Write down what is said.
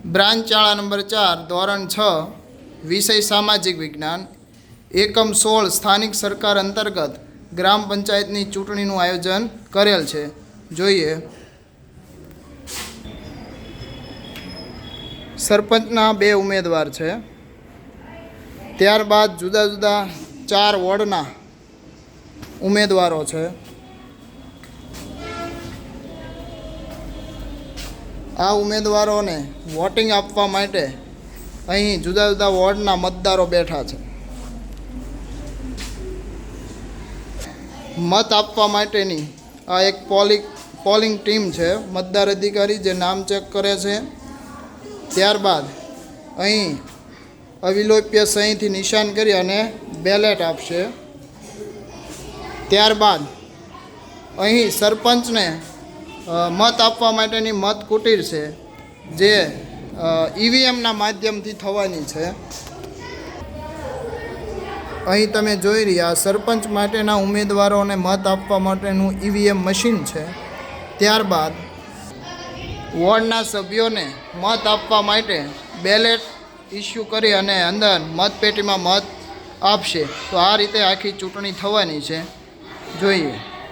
Branch શાળા number 4 ધોરણ 6 વિષય સામાજિક વિજ્ઞાન એકમ 16 સ્થાનિક સરકાર અંતર્ગત ગ્રામ પંચાયતની ચૂંટણીનું આયોજન કરેલ છે. જોઈએ સરપંચના 2 ઉમેદવાર છે. ત્યારબાદ જુદા જુદા 4 વોર્ડના ઉમેદવારો છે. આ ઉમેદવારોને વોટિંગ આપવા માટે અહીં જુદા જુદા વોર્ડના મતદારો બેઠા છે. મત આપવા માટેની આ એક પોલિંગ ટીમ છે. મતદાર અધિકારી જે નામ ચેક કરે છે. ત્યારબાદ અહીં અવિલોપ્ય સહીથી નિશાન કરી અને બેલેટ આપશે. ત્યારબાદ અહીં સરપંચને મત આપવા માટેની મત કુટીર છે જે ઈવીએમના માધ્યમથી થવાની છે. અહીં તમે જોઈ રહ્યા સરપંચ માટેના ઉમેદવારોને મત આપવા માટેનું ઈવીએમ મશીન છે. ત્યારબાદ વોર્ડના સભ્યોને મત આપવા માટે બેલેટ ઇસ્યુ કરી અને અંદર મતપેટીમાં મત આપશે. તો આ રીતે આખી ચૂંટણી થવાની છે. જોઈએ